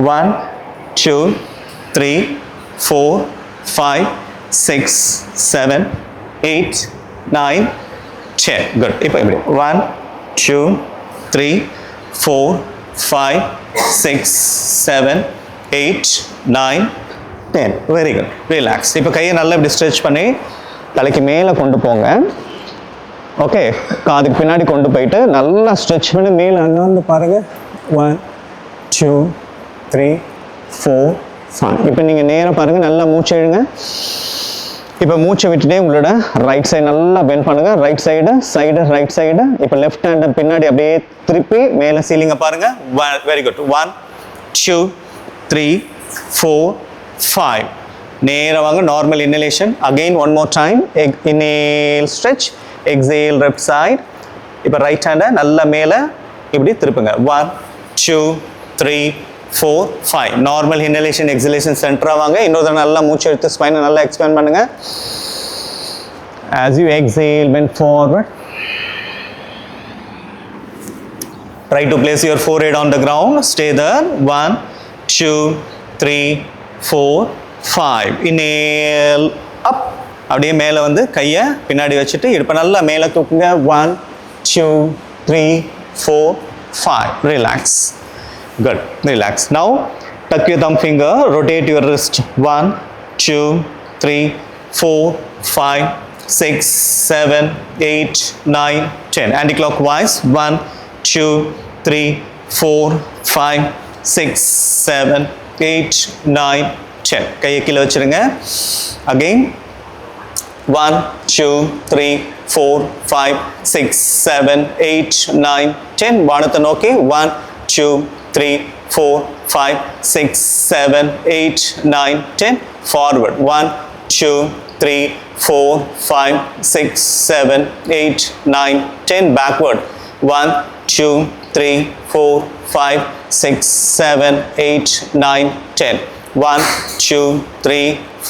1 2 3 4 5 6 7 8 9 10. Good. இப்போ இப்படி 1 2 3 4 5 6 7 8 9 10. Very good. Relax. இப்போ கையை நல்லா இப்படி ஸ்ட்ரெச் பண்ணி தலைக்கு மேலே கொண்டு போங்க. ஓகே, காதுக்கு பின்னாடி கொண்டு போயிட்டு நல்லா ஸ்ட்ரெச் பண்ணி மேலே அங்கே வந்து பாருங்கள். 1 2 3 4 5. இப்போ நீங்கள் நேராக பாருங்கள், நல்லா மூச்சு இழுங்க. இப்போ மூச்சை விட்டுட்டே உங்களோட ரைட் சைடு நல்லா பெண்ட் பண்ணுங்கள். Right side right side. இப்போ லெஃப்ட் ஹேண்டை பின்னாடி அப்படியே திருப்பி மேலே சீலிங்கை பாருங்கள். Very good. 1 2 3 4 5. நேராக வாங்க. Normal inhalation. Again one more time. Inhale stretch, exhale left side. இப்போ ரைட் ஹேண்டை நல்லா மேலே இப்படி திருப்புங்க. 1 2 3 4 5. நார்மல் இன்ஹலேஷன் எக்ஸலேஷன் சென்டராக வாங்க. இன்னொரு நல்லா மூச்சு எடுத்து ஸ்பைனை நல்லா எக்ஸ்பேண்ட் பண்ணுங்க. As you exhale, bend forward. Try to place your forehead on the ground. Stay there. 1 2 3 4 5. Inhale up. அப்படியே மேலே வந்து கையை பின்னாடி வச்சுட்டு இப்போ நல்லா மேலே தூக்குங்க. 1 2 3 4 5. Relax. Good. Relax. Now tuck your thumb finger, rotate your wrist. 1 2 3 4 5 6 7 8 9 10. Anti-clockwise. 1 2 3 4 5 6 7 8 9 10. கையை கீழே வச்சிருங்க. Again 1 2 3 4 5 6 7 8 9 10. வானத்தை நோக்கி 1 2 3 4 5 6 7 8 9 10. Forward. 1 2 3 4 5 6 7 8 9 10. Backward. 1 2 3 4 5 6 7 8 9 10. 1 2 3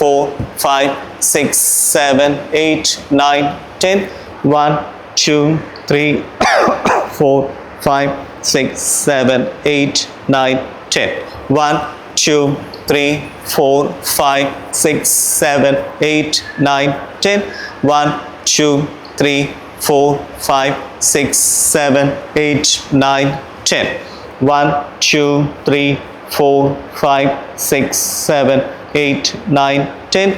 4 5 6 7 8 9 10. 1 2 3 4 5 6 7 8 9 10. 1 2 3 4 5 6 7 8 9 10. 1 2 3 4 5 6 7 8 9 10. 1 2 3 4 5 6 7 8 9 10.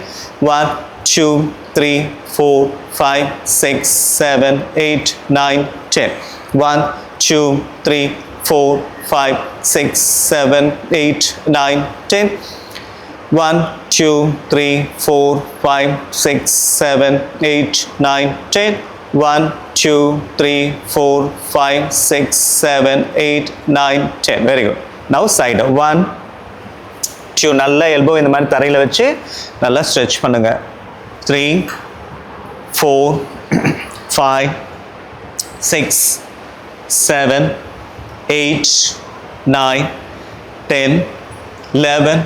1 2 3 4 5 6 7 8 9 10. 1 2 3 4 5 6 7 8 9 10. 1 2 3 4 5 6 7 8 9 10. 1 2 3 4 5 6 7 8 9 10. Very good. Now side. 1 2. நல்ல எல்போ இந்த மாதிரி தரையில் வச்சு நல்லா ஸ்ட்ரெச் பண்ணுங்க. 3 4 5 6 7 8 9 10 11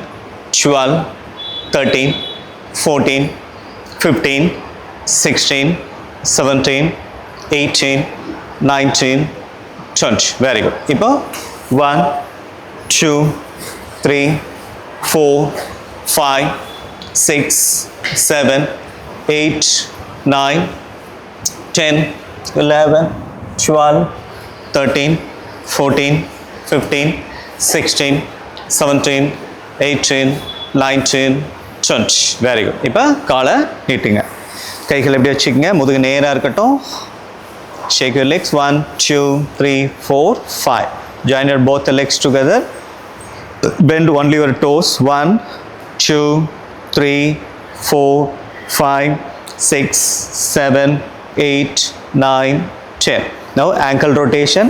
12 13 14 15 16 17 18 19 20. Very good. இப்போ 1 2 3 4 5 6 7 8 9 10 11 12 13 14 15 16 17 18 19 20. Very good. இப்போ காலை நீட்டுங்க. கைகள் எப்படி வச்சுக்கோங்க. முதுகு நேராக இருக்கட்டும். Shake your legs. 1 2 3 4 5. Join your both the legs together. Bend only your toes. 1 2 3 4 5 6 7 8 9 10. Now ankle rotation.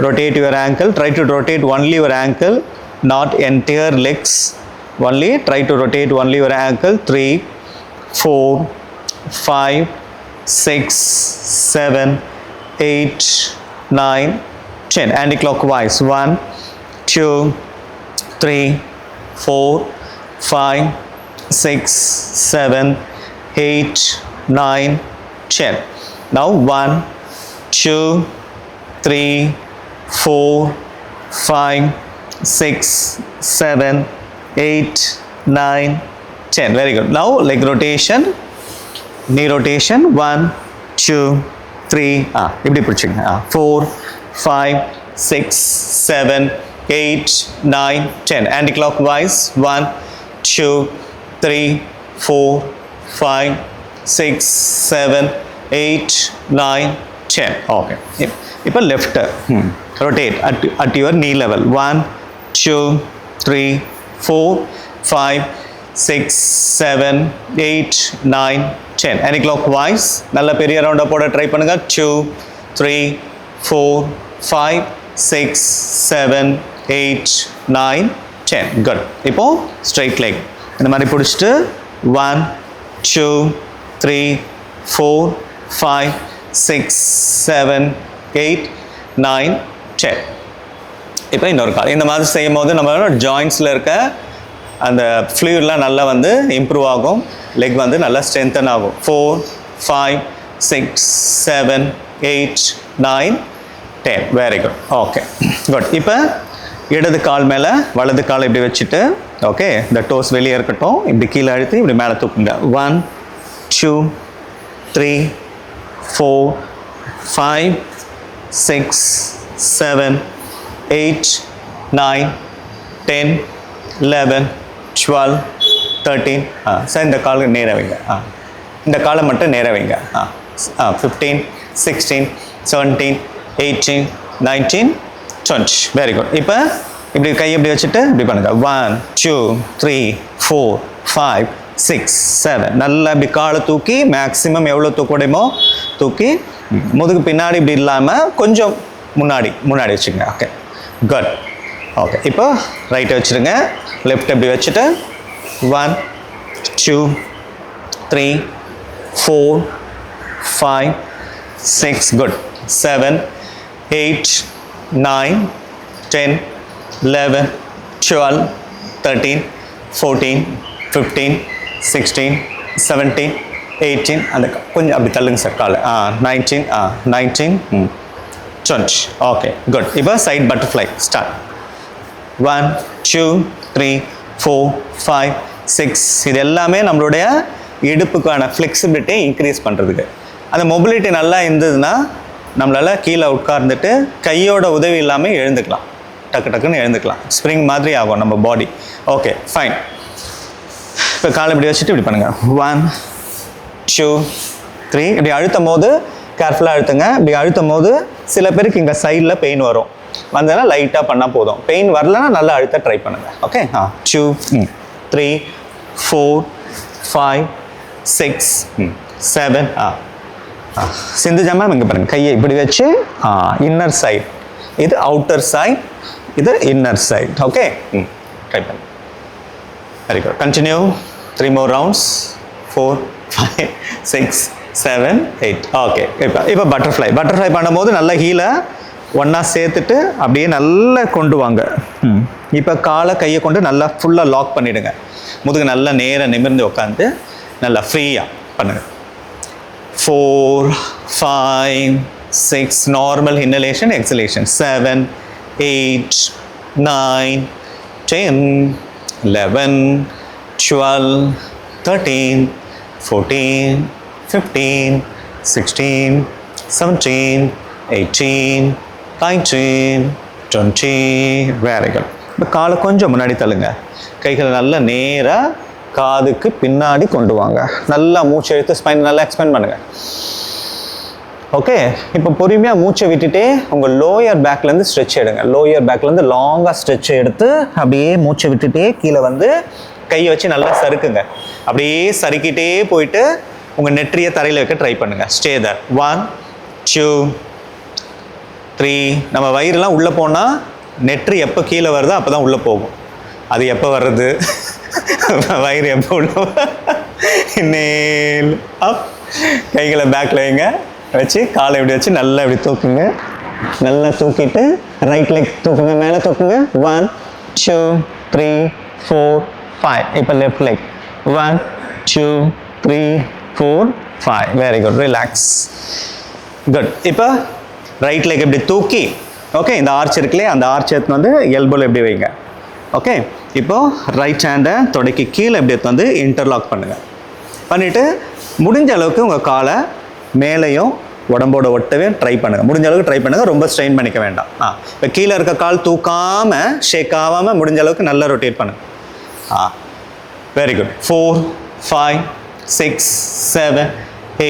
Rotate your ankle. Try to rotate only your ankle, not entire legs. Only try to rotate only your ankle. 3 4 5 6 7 8 9 10. Anti-clockwise. 1 2 3 4 5 6 7 8 9 10. Now 1 2 3 4 5 6 7, 8, 9, 10. Very good. Now leg rotation, knee rotation. 1, 2, 3. இப்படி பிடிச்சிங்க. 4, 5, 6, 7, 8, 9, 10. Anti-clockwise. 1, 2, 3, 4, 5, 6, 7, 8, 9, 10. Okay. இப்போ left. Rotate at your knee level. 1, 2, 3, 4, 5, 6, 7, 8, 9, 10. Anti-clockwise. நல்ல பெரிய ரவுண்டா போட try பண்ணுங்க. 2, 3, 4, 5, 6, 7, 8, 9, 10. Good. இப்போ straight leg. இந்த மாதிரி பிடிச்சிட்டு 1, 2, 3, 4, 5, 6, 7, 8, 9, 10. இப்போ இன்னொரு கால். இந்த மாதிரி செய்யும் போது நம்மளோட ஜாயின்ஸில் இருக்க அந்த ஃப்ளூயிட்லாம் நல்லா வந்து இம்ப்ரூவ் ஆகும். லெக் வந்து நல்லா ஸ்ட்ரென்தன் ஆகும். 4, 5, 6, 7, 8, 9, 10. Very good. Okay, good. இப்போ இடது கால் மேலே வலது கால் இப்படி வச்சுட்டு, ஓகே, இந்த டோஸ் வெளியே இருக்கட்டும். இப்படி கீழே அழுத்தி இப்படி மேலே தூக்குங்க. 1, 2, 3, 4, 5, 6, 7, 8, 9, 10, 11, 12, 13. சார் இந்த காலை நேராக வைங்க. இந்த காலை மட்டும் நேராக வைங்க. 15, 16, 17, 18, 19, 20. Very good. இப்போ இப்படி கை இப்படி வச்சுட்டு இப்படி பண்ணுங்க. 1, 2, 3, 4, 5, 6, 7. நல்லா இப்படி காலை தூக்கி மேக்ஸிமம் எவ்வளோ தூக்க முடியுமோ தூக்கி முதுகு பின்னாடி இப்படி இல்லாமல் கொஞ்சம் முன்னாடி வச்சுங்க. Okay, good. ஓகே, இப்போ ரைட்டை வச்சுருங்க. லெஃப்ட் இப்படி வச்சுட்டு 1, 2, 3, 4, 5, 6. குட். 7, 8, 9, 10, 11, 12, 13, 14, 15, 16, 17, 18. அந்த கொஞ்சம் அப்படி தள்ளுங்க சார் காலை. 19, 19, 20. Okay, good. இப்போ சைட் பட்டர்ஃப்ளை ஸ்டார்ட். 1, 2, 3, 4, 5, 6. இது எல்லாமே நம்மளுடைய இடுப்புக்கான ஃப்ளெக்சிபிலிட்டியை இன்க்ரீஸ் பண்ணுறதுக்கு. அந்த மொபிலிட்டி நல்லா இருந்ததுன்னா நம்மளால் கீழே உட்கார்ந்துட்டு கையோட உதவி இல்லாமல் எழுந்துக்கலாம். டக்குன்னு எழுந்துக்கலாம். ஸ்ப்ரிங் மாதிரி ஆகும் நம்ம பாடி. Okay, fine. இப்போ காலை இப்படி வச்சுட்டு இப்படி பண்ணுங்கள். 1, 2, 3. இப்படி அழுத்தும் போது கேர்ஃபுல்லாக அழுத்துங்க. இப்படி அழுத்தும் போது சில பேருக்கு இங்கே சைடில் பெயின் வரும். வந்ததுன்னா லைட்டாக பண்ணால் போதும். பெயின் வரலன்னா நல்லா அழுத்த ட்ரை பண்ணுங்கள். ஓகே. 2, 3, 4, 5, 6, 7. சிந்துஜா மேம் இங்கே பாருங்கள். கையை இப்படி வச்சு இன்னர் சைட், இது அவுட்டர் சைட், இது இன்னர் சைட். ஓகே, ட்ரை பண்ணுங்க. Very good. Continue. 3 more rounds. 4, 5, 6, 7, 8. Okay. இப்போ பட்டர்ஃப்ளை பண்ணும்போது நல்லா ஹீலை ஒன்றா சேர்த்துட்டு அப்படியே நல்லா கொண்டு வாங்க. இப்போ காலை கையை கொண்டு நல்லா ஃபுல்லாக லாக் பண்ணிவிடுங்க. முதுகு நல்லா நேராக நிமிர்ந்து உட்காந்து நல்லா ஃப்ரீயாக பண்ணுங்கள். 4, 5, 6. Normal inhalation, exhalation. 7, 8, 9, 10, 11, 12, 13, 14, 15, 16, 17, 18, 19, 20. Very good. இப்போ காலை கொஞ்சம் முன்னாடி தள்ளுங்க. கைகளை நல்லா நேராக காதுக்கு பின்னாடி கொண்டு வாங்க. நல்லா மூச்சை எடுத்து ஸ்பைன் நல்லா எக்ஸ்பேண்ட் பண்ணுங்க. ஓகே. இப்போ பொறுமையாக மூச்சை விட்டுட்டே உங்கள் லோயர் பேக்லேருந்து ஸ்ட்ரெச் எடுங்க. லோயர் பேக்லேருந்து லாங்காக ஸ்ட்ரெச் எடுத்து அப்படியே மூச்சை விட்டுட்டே கீழே வந்து கையை வச்சு நல்லா சறுக்குங்க. அப்படியே சறுக்கிட்டே போயிட்டு உங்கள் நெற்றியை தரையில் வைக்க ட்ரை பண்ணுங்கள். ஸ்டே தர். 1, 2, 3. நம்ம வயிறுலாம் உள்ளே போனால் நெற்றி எப்போ கீழே வருதோ அப்போ தான் உள்ளே போகும். அது எப்போ வர்றது, வயிறு எப்போ உள்ள நேல் அப். கைகளை பேக்கில் வைங்க. வச்சு காலை இப்படி வச்சு நல்லா இப்படி தூக்குங்க. நல்லா தூக்கிட்டு ரைட் லெக் தூக்குங்க, மேலே தூக்குங்க. 1, 2, 3, 4, 5. இப்போ left leg. 1, 2, 3, 4, 5. Very good. Relax. Good. இப்போ ரைட் லெக் இப்படி தூக்கி, ஓகே, இந்த ஆர்ச் இருக்குல்லையே, அந்த ஆர்ச் எடுத்து வந்து எல்போவில் எப்படி வைங்க. ஓகே, இப்போ ரைட் ஹேண்டை தொடைக்கு கீழே இப்படி எடுத்து வந்து இன்டர்லாக் பண்ணுங்கள். பண்ணிவிட்டு முடிஞ்ச அளவுக்கு உங்கள் காலை மேலேயும் உடம்போட ஒட்டவே ட்ரை பண்ணுங்கள். முடிஞ்ச அளவுக்கு ட்ரை பண்ணுங்கள், ரொம்ப ஸ்ட்ரெயின் பண்ணிக்க வேண்டாம். இப்போ கீழே இருக்க கால் தூக்காமல் ஷேக் ஆகாமல் முடிஞ்ச அளவுக்கு நல்லா ரொட்டேட் பண்ணுங்கள். Very good. 4 5 6 7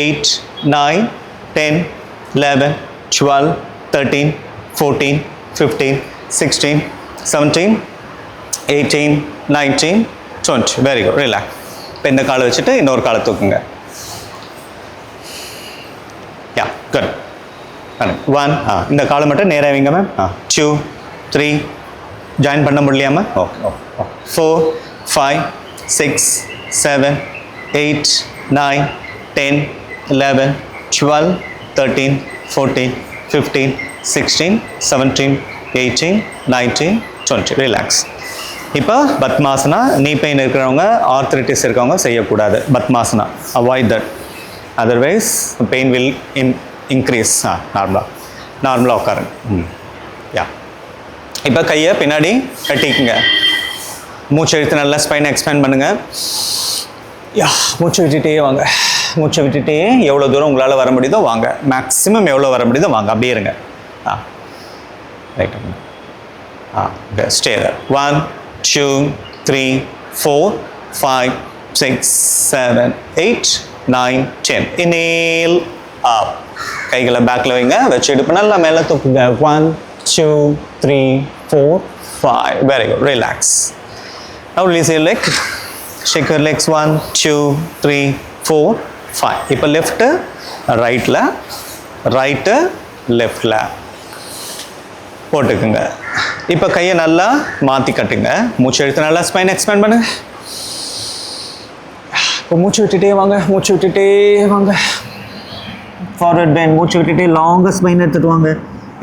8 9 10 11 12 13 14 15 16 17 18 19 20. Very good. Relax. இப்போ இந்த காலை வச்சுட்டு இன்னொரு காலை தூக்குங்க. யா, குட். 1 இந்த காலை மட்டும் நேராக வைங்க மேம். 2 3 ஜாயின் பண்ண முடியலையாம? Okay okay. 4 5 6 7 8 9 10 11 12 13 14 15 16 17 18 19 20. ரிலாக்ஸ். இப்போ பத்மாசனா, நீ பெயின் இருக்கிறவங்க, ஆர்த்ரைட்டிஸ் இருக்கவங்க செய்யக்கூடாது. Padmasana avoid that, otherwise pain will increase. நார்மலாக உட்காருங்க. யா, இப்போ கையை பின்னாடி கட்டிக்குங்க. மூச்சை இழுத்து நல்லா ஸ்பைனை எக்ஸ்பேண்ட் பண்ணுங்கள். யா, மூச்சை விட்டுட்டே வாங்க. மூச்சை விட்டுட்டே எவ்வளோ தூரம் உங்களால் வர முடியுதோ வாங்க. மேக்ஸிமம் எவ்வளோ வர முடியுதோ வாங்க. அப்படியே இருங்க. Right. Stay there. 1 2 3 4 5 6 7 8 9 10. Inhale up. கைகளை பேக்கில் வைங்க. வச்சு இடுப்பு நல்லா மேலே தூக்குங்க. 1 2 3 4 5. Very good. Relax. Now release your leg. Shake your legs. 1 2 3 4 5. இப்போ லெஃப்ட்டு ரைட்டில், ரைட்டு லெஃப்டில் போட்டுக்குங்க. இப்போ கையை நல்லா மாற்றி கட்டுங்க. மூச்சு எடுத்து நல்லா ஸ்பைன் எக்ஸ்பேண்ட் பண்ணுங்க. இப்போ மூச்சு விட்டுட்டே வாங்க. மூச்சு விட்டுட்டே வாங்க. Forward bend. மூச்சு விட்டுட்டே லாங்காக ஸ்பைன் எடுத்துகிட்டு வாங்க.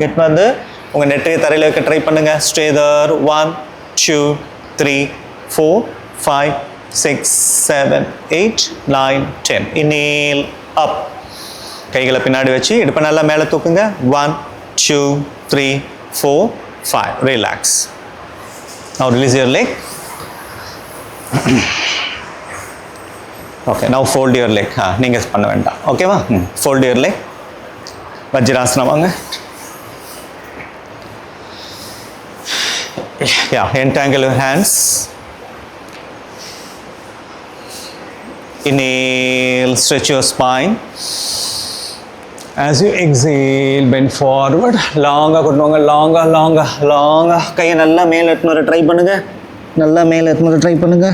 எடுத்து வந்து உங்கள் நெட்டையை தரையில் வைக்க ட்ரை பண்ணுங்கள். Stay there. 1 2 3 4 5 6 7 8 9 10. Inhale up. கைகளை பின்னாடி வச்சு இடுப்பை நல்லா மேலே தூக்குங்க. 1 2 3 4 5. Relax. Now release your leg. Okay, now fold your leg. நீங்கள் பண்ண வேண்டாம். ஓகேவா? Fold your leg. வஜ்ராசனம் வாங்க. Yeah, entangle your hands. Inhale, stretch your spine. As you exhale, bend forward. லாங்காக கொண்டுவாங்க. லாங்காக கையை நல்லா மேலே எடுத்துன்னு வர ட்ரை பண்ணுங்க. நல்லா மேலே எடுத்துன்னு வர ட்ரை பண்ணுங்க.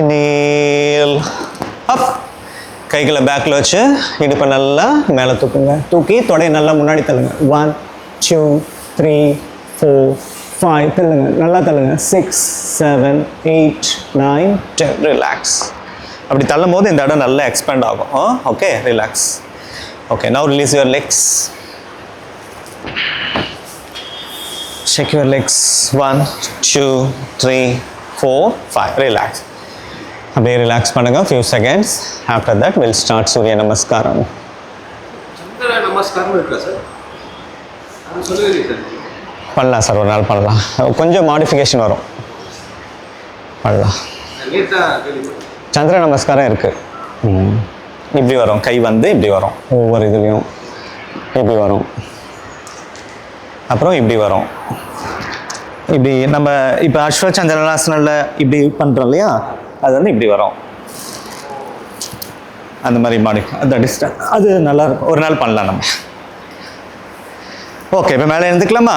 Inhale up. கைகளை பேக்கில் வச்சு இடுப்பை நல்லா மேலே தூக்குங்க. தூக்கி தொடையை நல்லா முன்னாடி தள்ளுங்க. 1 2 3 4 5. தள்ளுங்க, நல்லா தள்ளுங்க. 6 7 8 9 10. ரிலாக்ஸ். அப்படி தள்ளும் போது இந்த இடம் நல்லா எக்ஸ்பேண்ட் ஆகும். Okay, relax. Okay, now release your Lex. Shake your legs. 1 2 3 4 5. Relax. அப்படியே ரிலாக்ஸ் பண்ணுங்க. few seconds. After that we'll start சூரிய நமஸ்காரம். சந்திர நமஸ்காரம் இருக்கா சார்? நான் சொல்லுவேன் சார். பண்ணலாம் சார், ஒரு நாள் பண்ணலாம். கொஞ்சம் மாடிஃபிகேஷன் வரும், பண்ணலாம். சந்திர நமஸ்காரம் இருக்கு. இப்படி வரும், கை வந்து இப்படி வரும், ஒவ்வொரு இதுலேயும் இப்படி வரும், அப்புறம் இப்படி வரும். இப்படி நம்ம இப்போ அஸ்வச்சந்திரனாசனில் இப்படி பண்ணுறோம் இல்லையா, அது வந்து இப்படி வரும். அந்த மாதிரி மாடி தட் இஸ் அது நல்லா இருக்கும். ஒரு நாள் பண்ணலாம் நம்ம. ஓகே, இப்போ மேலே இருந்துக்கலாமா?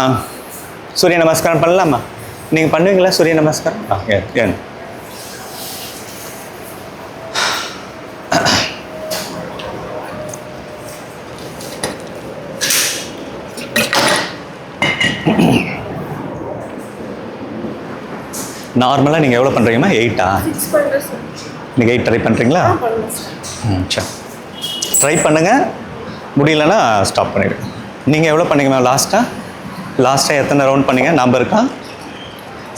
சூரிய நமஸ்காரம் பண்ணலாமா? நீங்கள் பண்ணுவீங்களா சூரிய நமஸ்காரம்? ஏன் நார்மலாக நீங்கள் எவ்வளோ பண்ணுறீங்கம்மா? 8ஆ? நீங்கள் 8 ட்ரை பண்ணுறீங்களா? சரி, ட்ரை பண்ணுங்கள். முடியலன்னா ஸ்டாப் பண்ணிவிடுங்க. நீங்கள் எவ்வளோ பண்ணீங்க மேம் லாஸ்ட்டாக எத்தனை ரவுண்ட் பண்ணீங்க ஞாபகம் இருக்கா?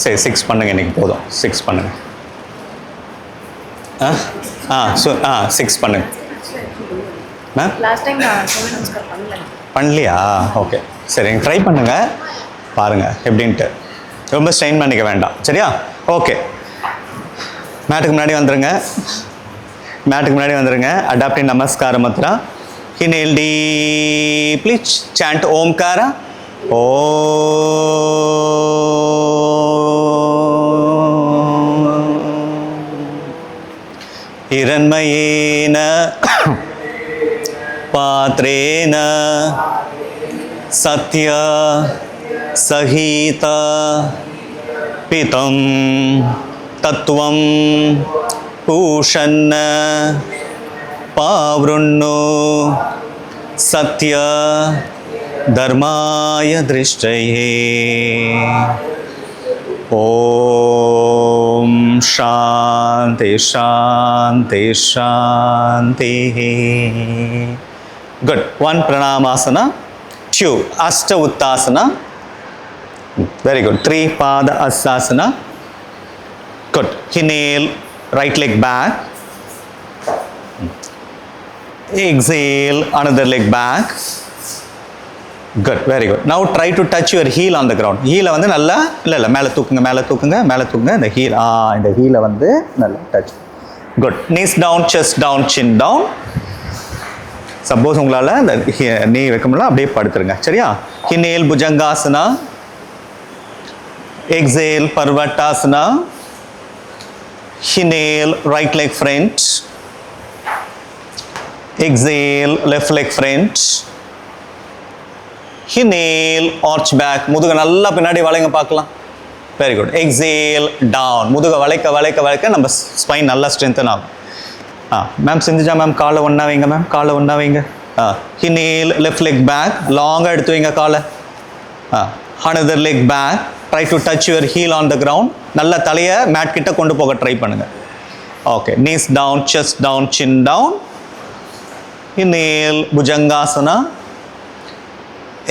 சரி 6 பண்ணுங்க, இன்னைக்கு போதும் 6 பண்ணுங்க. ஆ 6 பண்ணுங்க. மேம் லாஸ்ட் டைம் நான் சூரிய நமஸ்கார் பண்ணல. பண்ணலையா? ஓகே சரி, ட்ரை பண்ணுங்க, பாருங்க எப்படின்ட்டு. ரொம்ப ஸ்ட்ரெயின் பண்ணிக்க வேண்டாம், சரியா? ஓகே, மேட்டுக்கு முன்னாடி வந்துருங்க. Adopting namaskara mudra. Inhale deeply, chant Omkara. Hiranmayena Patrena Satya Sahita Pitam Tattvam Pushanna Pavrunno Satya Dharmaya Drishtaye. Om Shanti Shanti Shanti. Good. 1 Pranamasana. 2 Ashta Uttasana. Very good. 3 Pada Asasana. Good. Inhale, right leg back. Exhale, another leg back. Good, very good. Now try to touch your heel on the ground. Heel வந்து நல்லா இல்ல மேலே தூக்குங்க. இந்த heel இந்த heel வந்து நல்லா touch. Good. Knees down, chest down, chin down. Suppose உங்களால இந்த knee வைக்க முடியல, அப்படியே படுத்துருங்க, சரியா? Inhale Bhujangasana. Exhale Parvatasana. Inhale right leg front. Exhale left leg front. Inhale arch back. முதுக நல்லா பின்னாடி வளைங்க பார்க்கலாம். Very good. Exhale down. முதுக வளைக்க நம்ம ஸ்பைன் நல்லா ஸ்ட்ரென்தன் ஆகும். மேம் சிந்துஜா மேம் காலை ஒன்றா வைங்க ma'am, Inhale left leg back. லாங்காக எடுத்து வைங்க காலை. Another leg back. Try to touch your heel on the ground. நல்லா தலையை மேட் கிட்ட கொண்டு போக ட்ரை பண்ணுங்க. Okay. Knees down, chest down, chin down. Inhale Bhujangasana.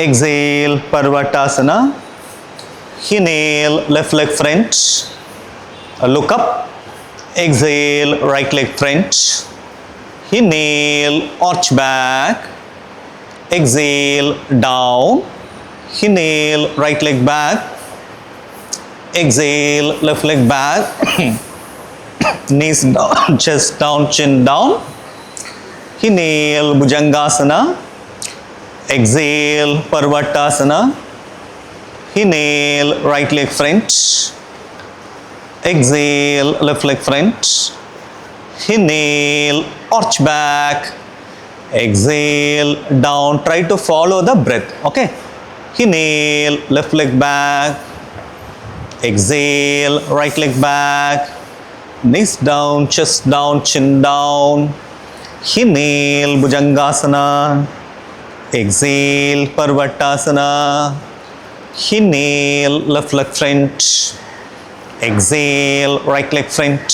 Exhale Parvatasana. Inhale left leg front. Look up. Exhale right leg front. Inhale arch back. Exhale down. Inhale right leg back. Exhale left leg back. Knees down, chest down, chin down. Inhale Bhujangasana. Exhale Parvatasana. Inhale right leg front. Exhale left leg front. Inhale arch back. Exhale down. Try to follow the breath. Okay. Inhale left leg back. Exhale right leg back. Knees down, chest down, chin down. Inhale Bhujangasana. Exhale Parvatasana. Inhale left leg front. Exhale right leg front.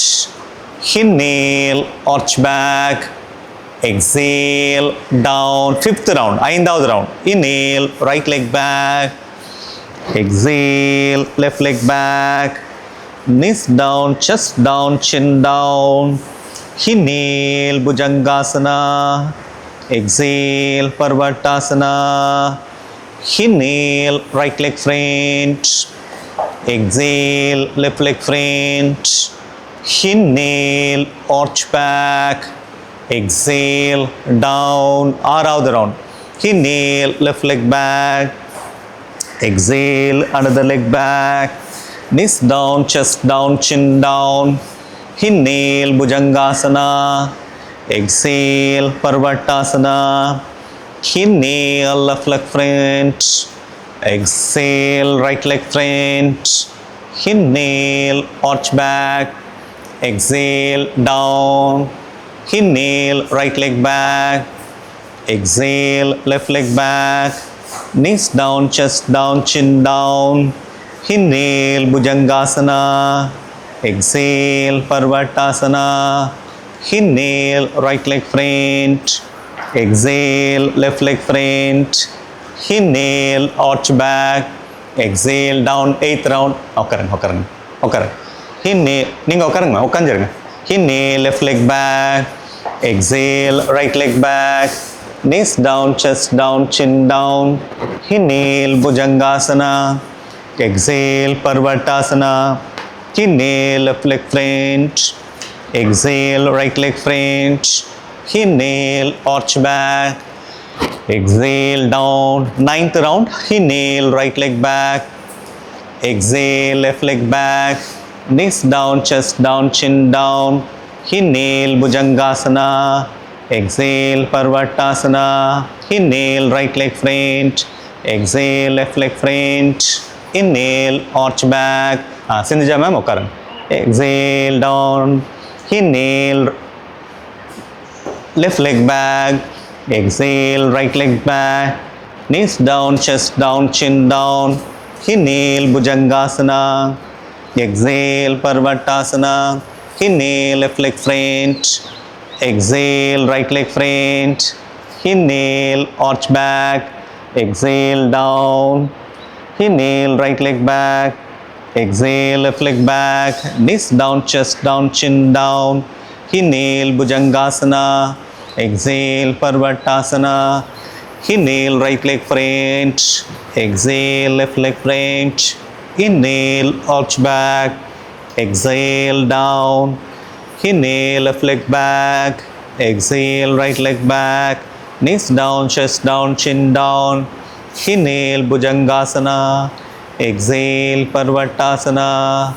Inhale arch back. Exhale down. 5th round, 5th round. Inhale right leg back. Exhale left leg back. Knees down, chest down, chin down. Inhale Bhujangasana. Exhale Parvatasana. Inhale right leg front. Exhale left leg front. Inhale arch back. Exhale down. 6th round. Inhale left leg back. Exhale another leg back. Knees down, chest down, chin down. Inhale Bhujangasana. Exhale Parvatasana. Inhale left leg front. Exhale right leg front. Inhale arch back. Exhale down. Inhale right leg back. Exhale left leg back. Knees down, chest down, chin down. Inhale Bhujangasana. Exhale Parvatasana. Inhale right leg front. Exhale left leg front. Inhale arch back. exhale down, 8th round. உட்காருங்க. Inhale, நீங்கள் உட்காருங்க, உட்காந்துருங்க. Inhale, left leg back, exhale, right leg back, knees down, chest down, chin down. Inhale, Bhujangasana, exhale, Parvatasana. Inhale, left leg French, exhale, right leg French. Inhale, arch back, exhale down, 9th round. Inhale, right leg back, exhale, left leg back, knees down, chest down, chin down. Inhale, Bhujangasana, exhale, Parvatasana. Inhale, right leg French, exhale, left leg French. Inhale, arch back. Sindhija ma'am, உட்காருங்க. Exhale down. Inhale, left leg back, exhale, right leg back, knees down, chest down, chin down. Inhale, Bhujangasana, exhale, Parvatasana. Inhale, left leg French, exhale, right leg French. Inhale, arch back, exhale down. Inhale, right leg back, exhale, left leg back, knees down, chest down, chin down. Inhale, Bhujangasana, exhale, Parvatasana. Inhale, right leg French, exhale, left leg French. Inhale, arch back, exhale down. Inhale, left leg back, exhale, right leg back, knees down, chest down, chin down. Inhale, Bhujangasana, exhale, Parvatasana.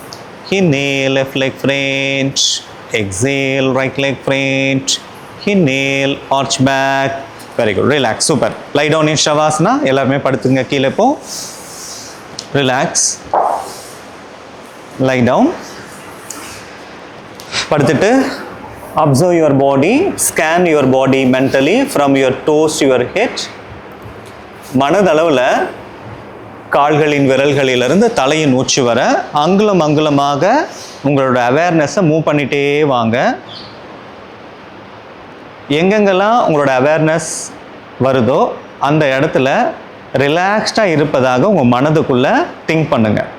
Inhale, left leg French, exhale, right leg French. Inhale, arch back. Very good. Relax. Super. Lie down in Shavasana. எல்லாருமே படுத்துங்க கீழே இப்போ. Relax. Lie down. படுத்துட்டு observe your body. Scan your body mentally from your toes to your head. மனதளவில் கால்களின் விரல்களிலிருந்து தலையின் உச்சி வர அங்குலம் அங்குலமாக உங்களோட அவேர்னஸை மூவ் பண்ணிகிட்டே வாங்க. எங்கெங்கெல்லாம் உங்களோட அவேர்னஸ் வருதோ அந்த இடத்துல ரிலாக்ஸ்டாக இருப்பதாக உங்கள் மனதுக்குள்ளே திங்க் பண்ணுங்கள்.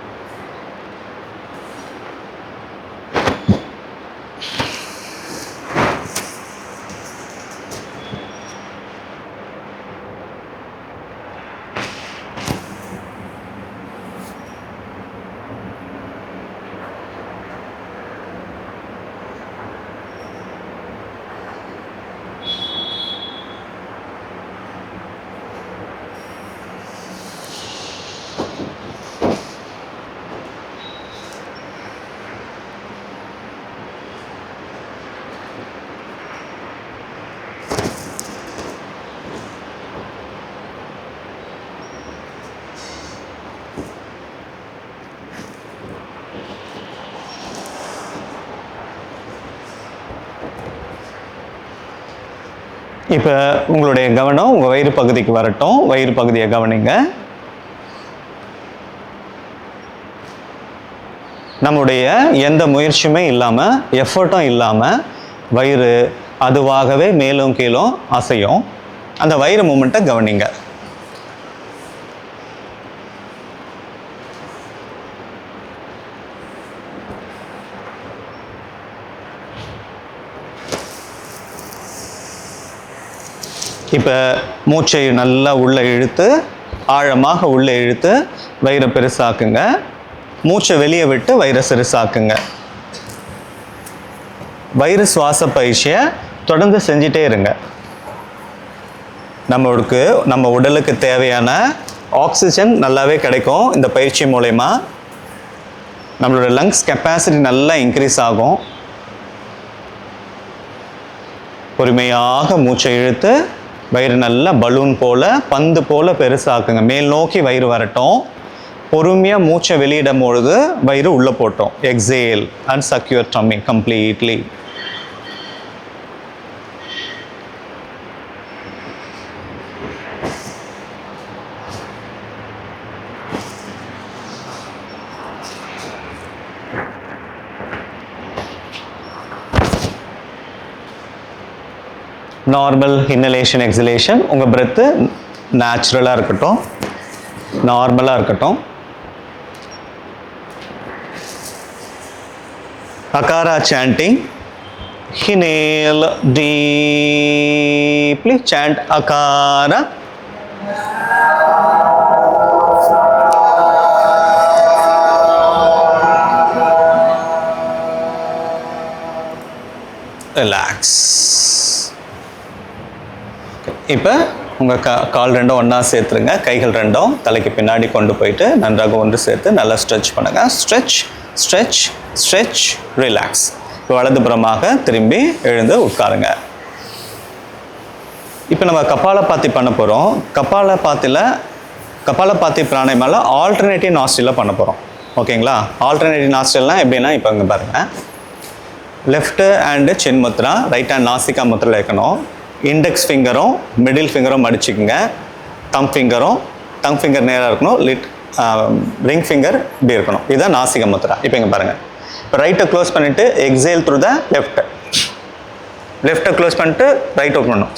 இப்போ உங்களுடைய கவனம் உங்கள் வயிறு பகுதிக்கு வரட்டும். வயிறு பகுதியை கவனிங்க. நம்முடைய எந்த முயற்சியுமே இல்லாமல், எஃபர்ட்டும் இல்லாமல் வயிறு அதுவாகவே மேலும் கீழும் அசையும். அந்த வயிறு மூமெண்ட்டை கவனிங்க. இப்போ மூச்சை நல்லா உள்ளே இழுத்து, ஆழமாக உள்ளே இழுத்து வயிறை பெருசாக்குங்க. மூச்சை வெளியே விட்டு வயிறை சிறுசாக்குங்க. வயிறு சுவாச பயிற்சியை தொடர்ந்து செஞ்சிட்டே இருங்க. நம்ம உடலுக்கு தேவையான ஆக்சிஜன் நல்லாவே கிடைக்கும். இந்த பயிற்சி மூலயமா நம்மளோட லங்ஸ் கெப்பாசிட்டி நல்லா இன்க்ரீஸ் ஆகும். பொறுமையாக மூச்சை இழுத்து வயிறு நல்லா பலூன் போல், பந்து போல் பெருசாக்குங்க. மேல் நோக்கி வயிறு வரட்டும். பொறுமையாக மூச்சை வெளியிடும் பொழுது வயிறு உள்ளே போட்டோம். Exhale and suck your tummy completely. Normal inhalation exhalation. உங்கள் பிரெத்து நேச்சுரலாக இருக்கட்டும், நார்மலாக இருக்கட்டும். Akara chanting. Inhale deeply. Chant Akara. Relax. இப்போ உங்கள் கால் ரெண்டும் ஒன்றா சேர்த்துருங்க. கைகள் ரெண்டும் தலைக்கு பின்னாடி கொண்டு போயிட்டு நன்றாக ஒன்று சேர்த்து நல்லா ஸ்ட்ரெச் பண்ணுங்கள். Stretch stretch stretch relax. இப்போ வலதுபுறமாக திரும்பி எழுந்து உட்காருங்க. இப்போ நம்ம கபாலபாத்தி பண்ண போகிறோம். கபாலபாத்தி பிராணாயாமால ஆல்டர்னேட்டிவ் நாஸ்ட்ரியில் பண்ண போகிறோம். ஓகேங்களா? ஆல்டர்னேட்டிவ் நாஸ்ட்ரில்னால் எப்படின்னா இப்போ இங்கே பாருங்கள். Left hand chin mudra, right hand nasika முத்திரையில் வைக்கணும். இண்டெக்ஸ் ஃபிங்கரும் மிடில் ஃபிங்கரும் மடிச்சுக்குங்க. டங் ஃபிங்கர் நேராக இருக்கணும். ரிங் ஃபிங்கர் இப்படி இருக்கணும். இதுதான் நாசிக முத்ரா. இப்போ இங்கே பாருங்கள். இப்போ ரைட்டை க்ளோஸ் பண்ணிவிட்டு எக்ஸேல் த்ரூ த லெஃப்ட்டை க்ளோஸ் பண்ணிட்டு ரைட் ஓப்பன் பண்ணணும்.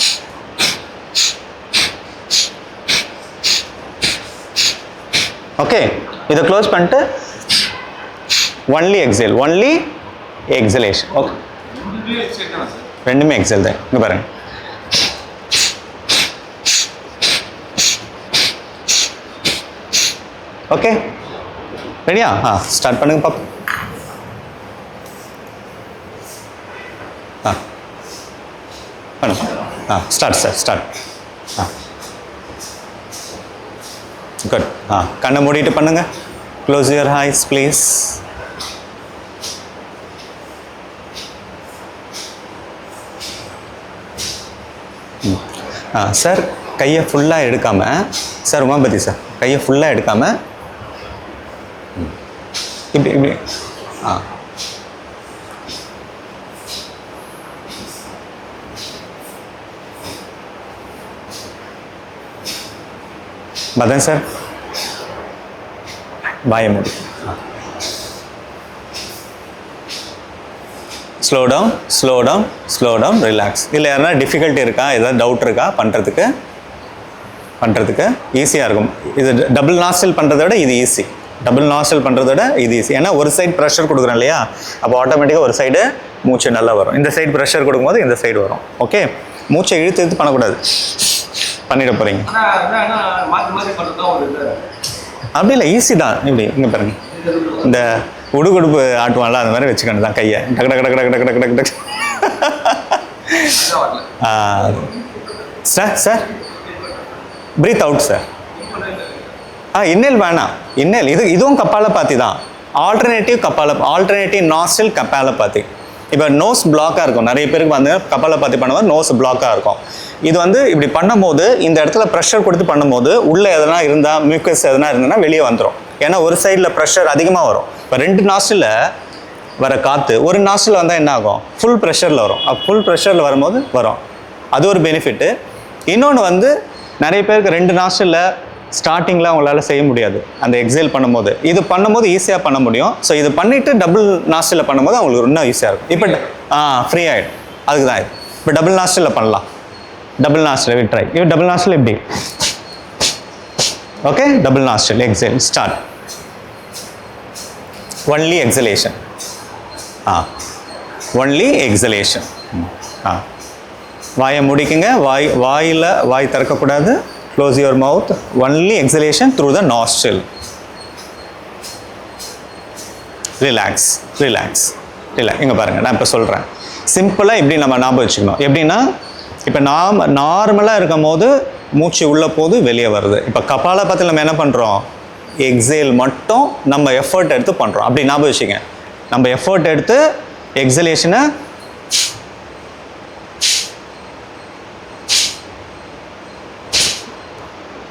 ஓகே, இதை க்ளோஸ் பண்ணிட்டு ஒன்லி எக்ஸலேஷன். ஓகே, ரெண்டுமே எக்ஸல் தான். இங்கே பாருங்கள். ஓகே, ரெடியா? ஸ்டார்ட் பண்ணுங்க பாப்போம். பண்ணுங்க. Start sir, start. குட். கண்ணை மூடிட்டு பண்ணுங்க. Close your eyes please. Sir கையை ஃபுல்லாக எடுக்காமல், சார் உமாபதி சார் கையை ஃபுல்லாக எடுக்காமல் இப்படி இப்படி. மதன் சார் வாயை மூடி. Slow down relax. இல்லை யாருன்னா டிஃபிகல்ட்டி இருக்கா, ஏதாவது டவுட் இருக்கா பண்ணுறதுக்கு ஈஸியாக இருக்கும். இது டபுள் நாஸ்டில் பண்ணுறத விட இது ஈஸி. ஏன்னா ஒரு சைடு ப்ரெஷர் கொடுக்குறோம் இல்லையா, அப்போ ஆட்டோமேட்டிக்காக ஒரு சைடு மூச்சு நல்லா வரும். இந்த சைடு ப்ரெஷர் கொடுக்கும்போது இந்த சைடு வரும். ஓகே, மூச்சை இழுத்து பண்ணக்கூடாது. பண்ணிட போகிறீங்க. அப்படி இல்லை, ஈஸி தான். இப்படி இங்கே பாருங்க, இந்த உடுகுடுப்பு ஆட்டுவான்ல அந்த மாதிரி வச்சுக்கணும் தான் கையை. டக்கு டக்கு டக்கு டக்கு டக்கு டக்கு டக்கு. Sir breathe out sir. Inhale வேணாம். இன்னேல் இதுவும் கபாலபாத்தி தான். Alternative nostril kapalabhati. இப்போ நோஸ் பிளாக்காக இருக்கும். நிறைய பேருக்கு வந்து கபாலபாத்தி பண்ணும்போது நோஸ் பிளாக்காக இருக்கும். இது வந்து இப்படி பண்ணும்போது இந்த இடத்துல ப்ரெஷர் கொடுத்து பண்ணும்போது உள்ளே எதனா இருந்தால், மியூக்கஸ் எதனா இருந்ததுன்னா வெளியே வந்துடும். ஏன்னா ஒரு சைடில் ப்ரெஷர் அதிகமாக வரும். இப்போ 2 நாஸ்டில் வர காற்று ஒரு நாஸ்டில் வந்தால் என்ன ஆகும்? ஃபுல் ப்ரெஷரில் வரும். ஃபுல் ப்ரெஷரில் வரும்போது வரும். அது ஒரு பெனிஃபிட்டு. இன்னொன்று வந்து நிறைய பேருக்கு 2 நாஸ்டில் ஸ்டார்டிங்கில் அவங்களால செய்ய முடியாது. அந்த எக்ஸேல் பண்ணும்போது இது பண்ணும்போது ஈஸியாக பண்ண முடியும். ஸோ இது பண்ணிவிட்டு டபுள் நாஸ்டில் பண்ணும்போது அவங்களுக்கு இன்னும் ஈஸியாக இருக்கும். இப்போ ஃப்ரீ ஆகிடும். அதுக்கு தான் இது. இப்போ டபுள் நாஸ்டில் பண்ணலாம். Double nostril try. இப்போ டபுள் நாஸ்டில் எப்படி? Okay, double nostril exhale start. Only exhalation. Only exhalation. வாயை முடிக்குங்க. வாய் திறக்கக்கூடாது. Close your mouth. Only exhalation through the nostril. Relax. இங்கே பாருங்கள், நான் இப்போ சொல்கிறேன். சிம்பிளாக இப்படி நம்ம ஞாபகம் வச்சுக்கணும். எப்படின்னா, இப்போ நார்மலாக இருக்கும் போது மூச்சு உள்ளே போது வெளியே வருது. இப்போ கபாலபாத்தில் நம்ம என்ன பண்ணுறோம்? எக்ஸேல் மட்டும் நம்ம எஃபர்ட் எடுத்து பண்ணுறோம். அப்படி ஞாபகம் வச்சுங்க. நம்ம எஃபர்ட் எடுத்து எக்ஸலேஷனை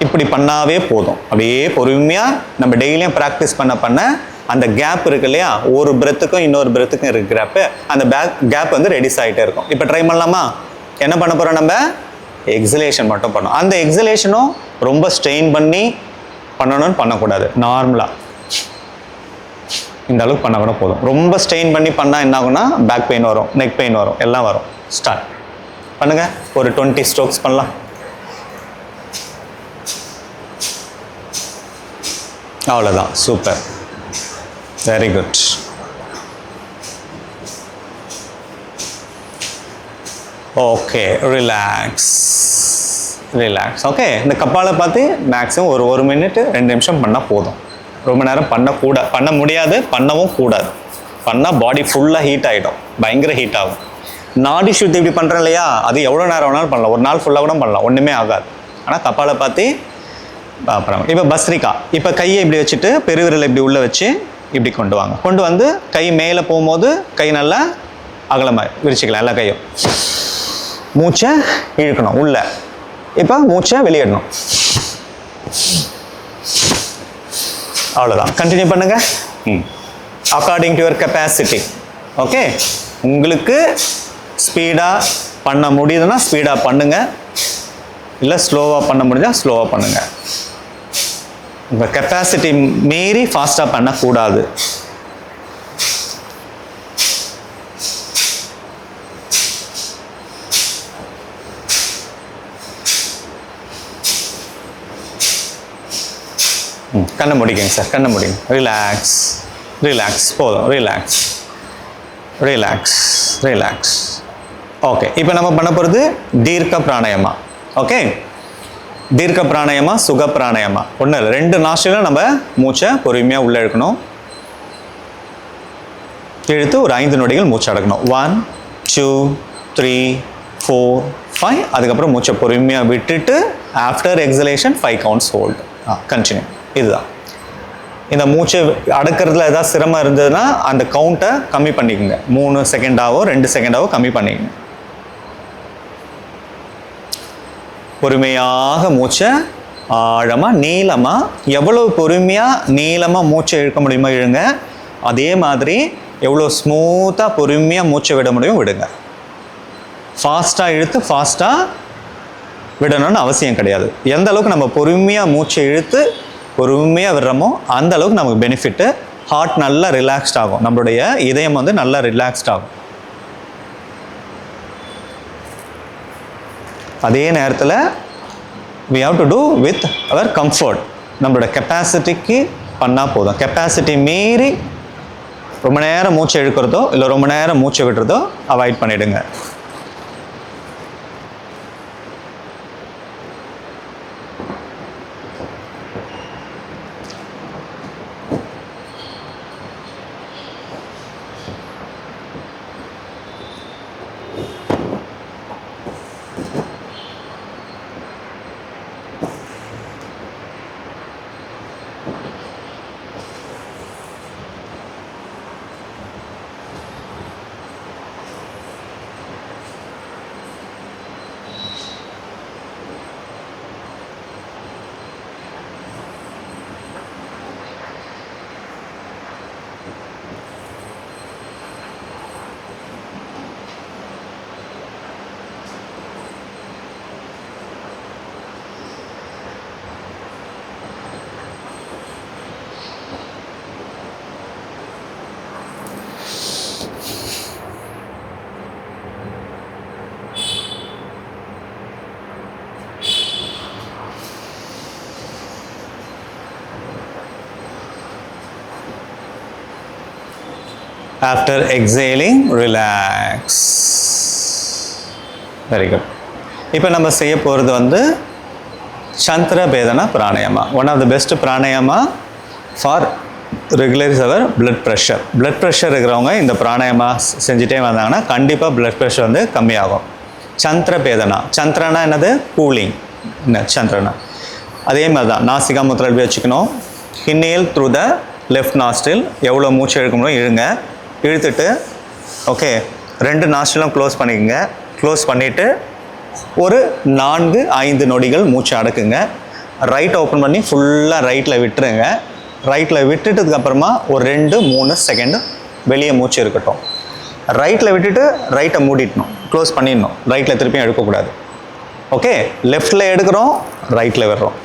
இப்படி பண்ணாவே போதும். அப்படியே பொறுமையாக நம்ம டெய்லியும் ப்ராக்டிஸ் பண்ண அந்த கேப் இருக்கு இல்லையா, ஒரு பிரெத்துக்கும் இன்னொரு பிரெத்துக்கும் இருக்கிறப்ப அந்த கேப் வந்து ரெடியூஸ் ஆகிட்டே இருக்கும். இப்போ ட்ரை பண்ணலாமா? என்ன பண்ண போகிறோம்? நம்ம எக்ஸலேஷன் மட்டும் பண்ணோம். அந்த எக்ஸலேஷனும் ரொம்ப ஸ்ட்ரெயின் பண்ணி பண்ணணும்னு பண்ணக்கூடாது. நார்மலாக இந்த அளவுக்கு பண்ண கூட போதும். ரொம்ப ஸ்ட்ரெயின் பண்ணி பண்ணால் என்ன ஆகும்னா பேக் பெயின் வரும், நெக் பெயின் வரும், எல்லாம் வரும். ஸ்டார்ட் பண்ணுங்கள். ஒரு 20 ஸ்ட்ரோக்ஸ் பண்ணலாம். அவ்வளோதான். Super, very good. Okay, relax relax. Okay, இந்த கப்பாலை பார்த்து மேக்ஸிமம் ஒரு மினிட் 2 நிமிஷம் பண்ணால் போதும். ரொம்ப நேரம் பண்ண முடியாது, பண்ணவும் கூடாது. பண்ணால் பாடி ஃபுல்லாக ஹீட் ஆகிடும், பயங்கர ஹீட் ஆகும். நாடி சுத்தி இப்படி பண்ணுறேன் இல்லையா, அது எவ்வளோ நேரம் வேணாலும் பண்ணலாம், ஒரு நாள் ஃபுல்லாக கூட பண்ணலாம், ஒன்றுமே ஆகாது. ஆனால் கப்பாலை பார்த்து அப்புறம் இப்போ பஸ்ரிக்கா, இப்போ கையை இப்படி வச்சுட்டு பெருவிரலை இப்படி உள்ளே வச்சு இப்படி கொண்டு வாங்க. கொண்டு வந்து கை மேலே போகும்போது கை நல்லா அகலமாக விரிச்சிக்கலாம் எல்லா கையும். மூச்சை இழுக்கணும் உள்ள, இப்போ மூச்சை வெளியிடணும். அவ்வளோதான், கண்டினியூ பண்ணுங்க. According to your capacity. Okay, உங்களுக்கு ஸ்பீடாக பண்ண முடியுதுன்னா ஸ்பீடாக பண்ணுங்க, இல்லை ஸ்லோவாக பண்ண முடிஞ்சால் ஸ்லோவாக பண்ணுங்க. உங்கள் கெப்பாசிட்டி மீறி ஃபாஸ்ட்டாக பண்ணக்கூடாது. கண்ணை முடிக்குங்க சார், கண்ணை முடிங்க. ரிலாக்ஸ் ரிலாக்ஸ், போதும். Relax relax relax. ஓகே, இப்போ நம்ம பண்ண போகிறது தீர்க்க பிராணாயமா. ஓகே, தீர்க்க பிராணாயமா, சுக பிராணாயமா. ஒன்றும் இல்லை, 2 நாஸ்ட்ரிலும் நம்ம மூச்சை பொறுமையாக உள்ளே இழுக்கணும். இழுத்து ஒரு 5 நொடிகள் மூச்சை அடக்கணும். 1 2 3 4 5. அதுக்கப்புறம் மூச்சை பொறுமையாக விட்டுட்டு after exhalation 5 counts hold. Continue. இதுதான். இந்த மூச்சை அடக்கிறதுல ஏதாவது சிரமம் இருந்ததுன்னா அந்த கவுண்ட்டை கம்மி பண்ணிக்கோங்க. 3 செகண்டாவோ 2 செகண்டாவோ கம்மி பண்ணிக்கோங்க. பொறுமையாக மூச்சை ஆழமாக நீளமாக, எவ்வளோ பொறுமையாக நீளமாக மூச்சை இழுக்க முடியுமோ இழுங்க. அதே மாதிரி எவ்வளோ ஸ்மூத்தாக பொறுமையாக மூச்சை விட முடியும் விடுங்க. ஃபாஸ்ட்டாக இழுத்து ஃபாஸ்ட்டாக விடணும்னு அவசியம் கிடையாது. எந்த அளவுக்கு நம்ம பொறுமையாக மூச்சை இழுத்து பொறுமையாக விடுறோமோ அந்த அளவுக்கு நமக்கு பெனிஃபிட்டு. ஹார்ட் நல்லா ரிலாக்ஸ்ட் ஆகும், நம்மளுடைய இதயம் வந்து நல்லா ரிலாக்ஸ்ட் ஆகும். அதே நேரத்தில் we have to do with our comfort. நம்மளோட கெப்பாசிட்டிக்கு பண்ணால் போதும். கெப்பாசிட்டி மீறி ரொம்ப நேரம் மூச்சை இழுக்கிறதோ இல்லை ரொம்ப நேரம் மூச்சை விடுறதோ அவாய்ட் பண்ணிவிடுங்க. After exhaling, relax. Very good. இப்போ நம்ம செய்ய போகிறது வந்து Chandra Bhedana pranayama. One of the best pranayama for regularise our blood pressure. Blood pressure இருக்கிறவங்க இந்த பிராணாயாமா செஞ்சுட்டே வந்தாங்கன்னா கண்டிப்பாக பிளட் ப்ரெஷர் வந்து கம்மியாகும். சந்திர பேதனா, சந்திரனா என்னது? கூலிங். சந்திரனா அதே மாதிரி தான். நாசிகா முத்திரை வச்சுக்கணும். Inhale through the left nostril. எவ்வளோ மூச்சு இழுக்க முடியும் இழுங்க. இழுத்துட்டு ஓகே 2 நாஸ்ட்ரிலும் க்ளோஸ் பண்ணிக்கோங்க. க்ளோஸ் பண்ணிவிட்டு ஒரு 4-5 நொடிகள் மூச்சு அடக்குங்க. ரைட்டை ஓப்பன் பண்ணி ஃபுல்லாக ரைட்டில் விட்டுருங்க. ரைட்டில் விட்டுட்டதுக்கப்புறமா ஒரு 2-3 செகண்டு வெளியே மூச்சு இருக்கட்டும். ரைட்டில் விட்டுட்டு ரைட்டை மூடிடணும், க்ளோஸ் பண்ணிடணும். ரைட்டில் திருப்பியும் எடுக்கக்கூடாது. ஓகே, லெஃப்டில் எடுக்கிறோம், ரைட்டில் விடுறோம்.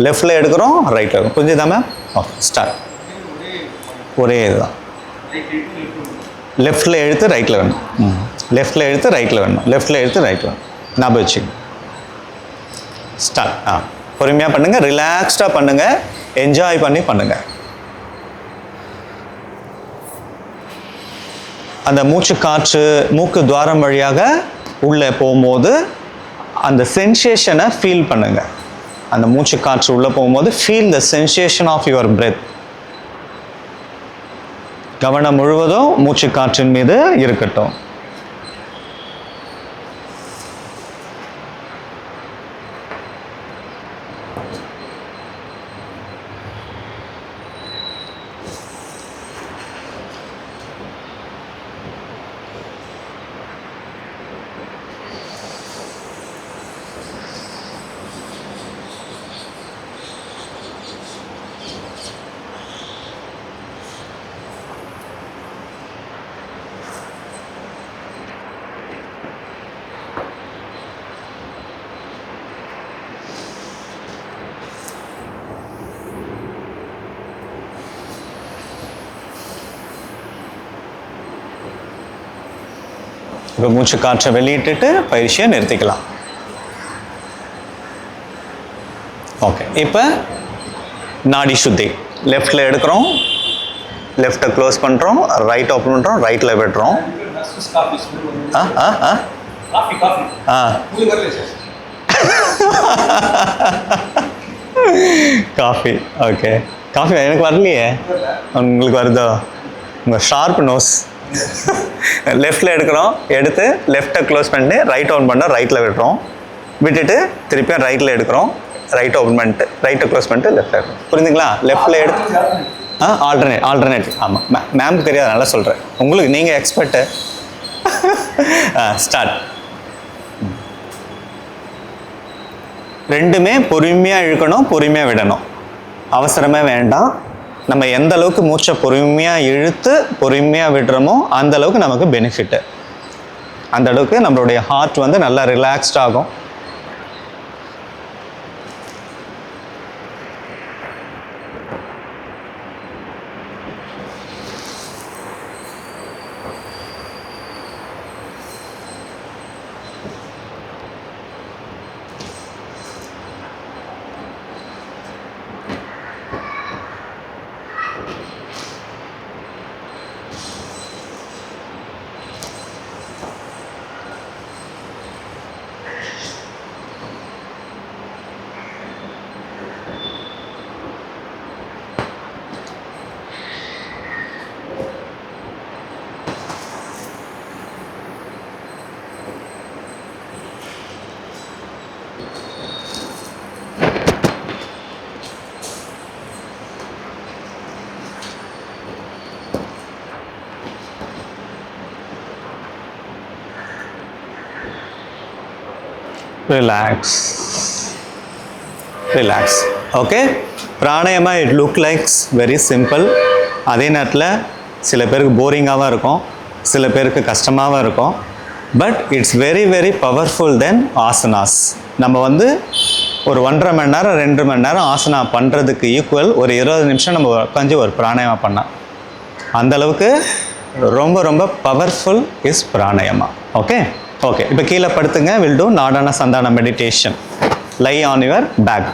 லெஃப்டில் எடுக்கிறோம், ரைட்டில் விடுறோம். புரிஞ்சுதாம? Okay, start. ஒரே இதுதான். லெஃப்டில் எடுத்து ரைட்டில் வேணும். லெஃப்டில் எடுத்து ரைட்டில் வேணும். லெஃப்டில் எடுத்து ரைட்டில் வேணும். ஞாபகம் வச்சுங்க. ஸ்டார்ட். பொறுமையாக பண்ணுங்கள், ரிலாக்ஸ்டாக பண்ணுங்கள், என்ஜாய் பண்ணி பண்ணுங்கள். அந்த மூச்சு காற்று மூக்கு துவாரம் வழியாக உள்ளே போகும்போது அந்த சென்சேஷனை ஃபீல் பண்ணுங்க. அந்த மூச்சு காற்று உள்ளே போகும்போது feel the sensation of your breath. கவனம் முழுவதும் மூச்சு காற்றின் மீது இருக்கட்டும். இப்போ மூச்சு காற்றை வெளியிட்டுட்டு பயிற்சியை நிறுத்திக்கலாம். ஓகே, இப்போ நாடி சுத்தி. லெஃப்டில் எடுக்கிறோம், லெஃப்ட்டை க்ளோஸ் பண்ணுறோம், ரைட் ஓப்பன் பண்ணுறோம், ரைட்டில் விடுறோம். காஃபி. ஓகே, காஃபி எனக்கு வரலையே, உங்களுக்கு வருதோ? உங்கள் ஷார்ப் நோஸ். லெஃப்டில் எடுக்கிறோம், எடுத்து லெஃப்ட்டை க்ளோஸ் பண்ணிட்டு ரைட் ஓப்பன் பண்ணோம், ரைட்டில் விடுறோம், விட்டுட்டு திருப்பியும் ரைட்டில் எடுக்கிறோம், ரைட் ஓப்பன் பண்ணிட்டு ரைட்டை க்ளோஸ் பண்ணிட்டு லெஃப்ட்டில் எடுக்கிறோம். புரிஞ்சுங்களா? லெஃப்ட்டில் எடுத்து ஆல்டர்னேட்டிவ். ஆமாம், மேம்க்கு தெரியாது, நல்லா சொல்கிறேன். உங்களுக்கு நீங்கள் எக்ஸ்பர்ட்டு. ஸ்டார்ட். ரெண்டுமே பொறுமையாக இழுக்கணும், பொறுமையாக விடணும். அவசரமே வேண்டாம். நம்ம எந்த அளவுக்கு மூச்சை பொறுமையாக இழுத்து பொறுமையாக விடுறோமோ அந்த அளவுக்கு நமக்கு பெனிஃபிட்டு. அந்த அளவுக்கு நம்மளுடைய ஹார்ட் வந்து நல்லா ரிலாக்ஸ்ட் ஆகும். Relax. Okay, pranayama it look likes very simple. அதே நேரத்தில் சில பேருக்கு போரிங்காகவும் இருக்கும், சில பேருக்கு கஷ்டமாகவும் இருக்கும். But it's very very powerful then asanas. நம்ம வந்து ஒரு 1.5 மணி நேரம் 2 மணி நேரம் ஆசனா பண்ணுறதுக்கு ஈக்குவல் ஒரு 20 நிமிஷம் நம்ம உட்காந்து ஒரு பிராணாயாமா பண்ணால் அந்தளவுக்கு ரொம்ப ரொம்ப பவர்ஃபுல் இஸ் பிராணாயாமா. ஓகே, இப்போ கீழே படுத்துங்க. வில் டூ நாடான சந்தான meditation. Lie on your back.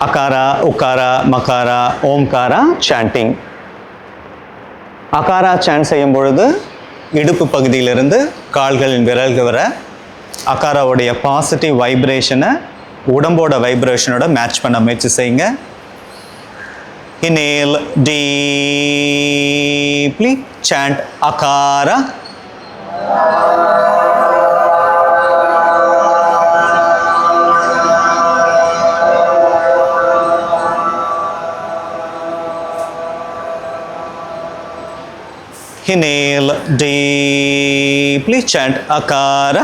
Akara, ukara, makara, omkara chanting. Akara chant செய்யும் பொழுது இடுப்பு பகுதியிலிருந்து கால்களின் விரல்கள் வர அகாராவுடைய பாசிட்டிவ் வைப்ரேஷனை உடம்போட வைப்ரேஷனோட மேட்ச் பண்ண முயற்சி செய்யுங்க. Inhale deeply, chant Akara. Inhale deeply, chant Akara.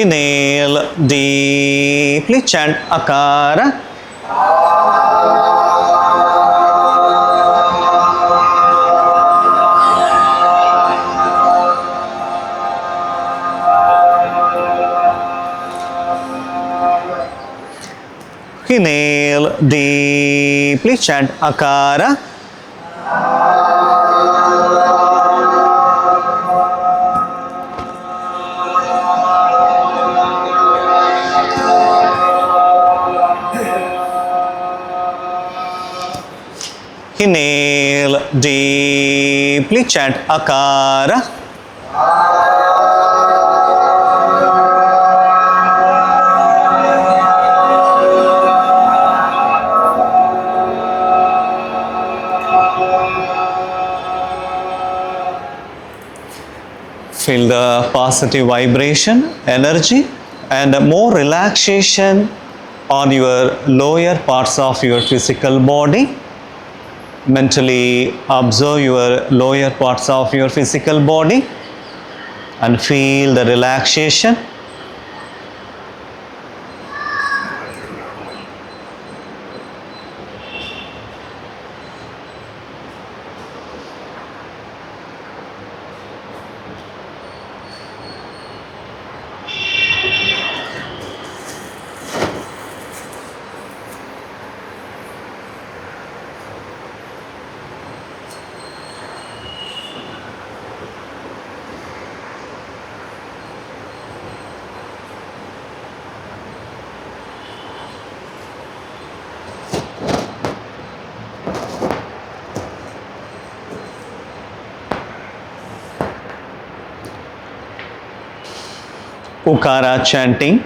Inhale deeply, chant Akara. Inhale deeply, chant Akara. Inhale deeply, chant Akara. Feel the positive vibration, energy, and more relaxation on your lower parts of your physical body. Mentally observe your lower parts of your physical body and feel the relaxation. Ukara chanting.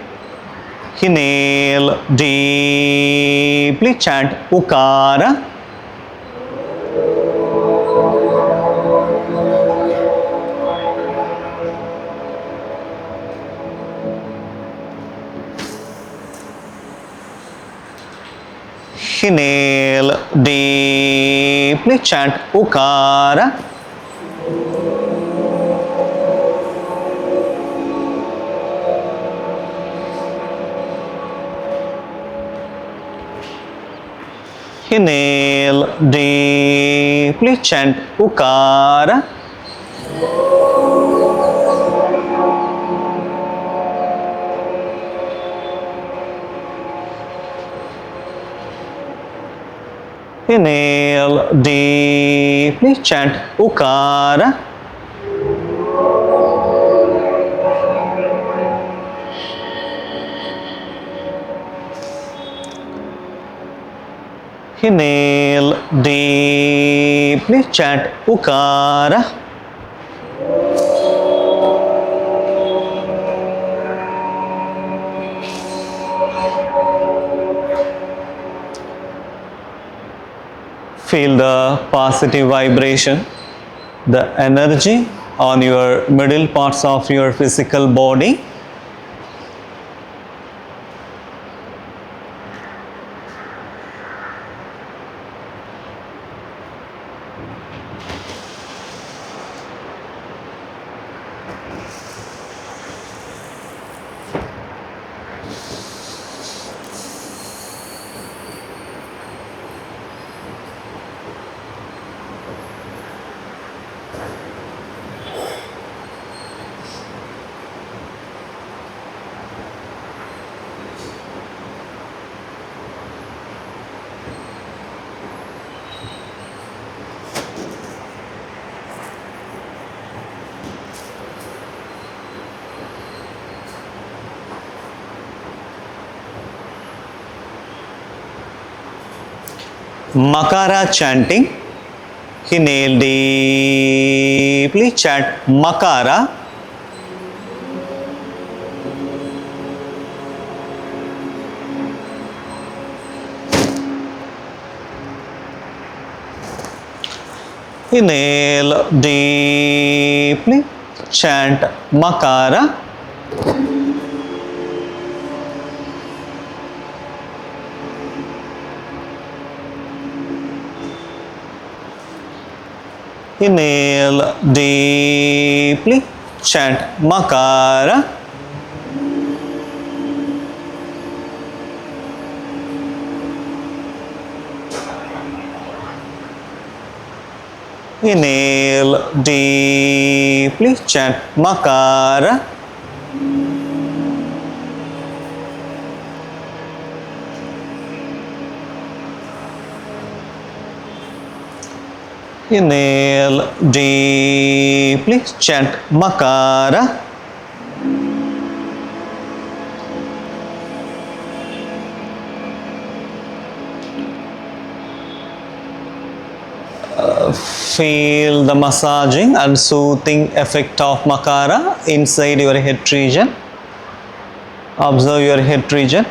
Inhale deeply, chant Ukara. Inhale deeply, chant Ukara. Inhale deeply, chant Ukara. Inhale deeply, chant Ukara. Inhale deeply, chant Ukara. Feel the positive vibration, the energy on your middle parts of your physical body. Makara chanting. Inhale deeply, chant Makara. Inhale deeply, chant Makara. Inhale deeply, chant Makara. Inhale deeply, chant Makara. Inhale deeply, chant Makara. Feel the massaging and soothing effect of Makara inside your head region. Observe your head region.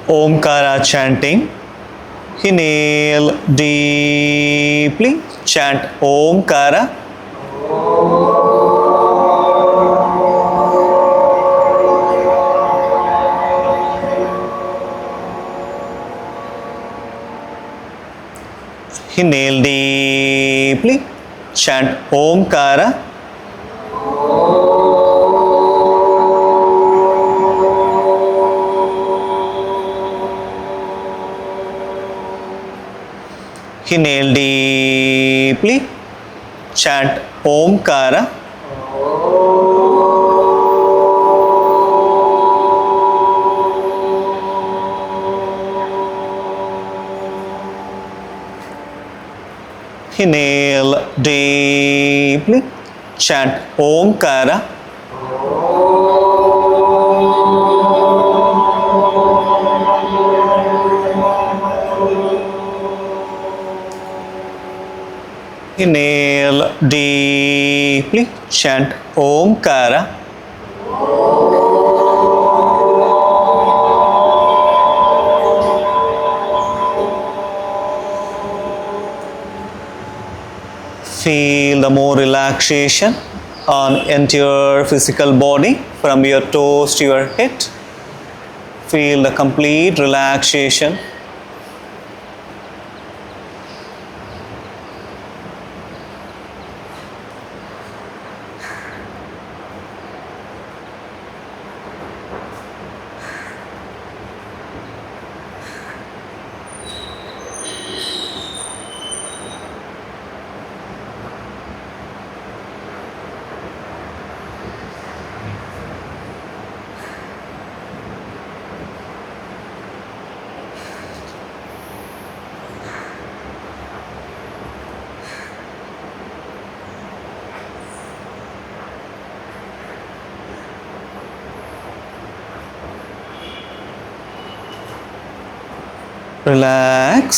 Omkara chanting. Inhale deeply. Chant Omkara. Inhale deeply. Chant Omkara. Inhale deeply. Chant Omkara. Inhale deeply. Chant Omkara. Inhale deeply. Chant Omkara. Feel the more relaxation on entire physical body from your toes to your head. Feel the complete relaxation. Relax,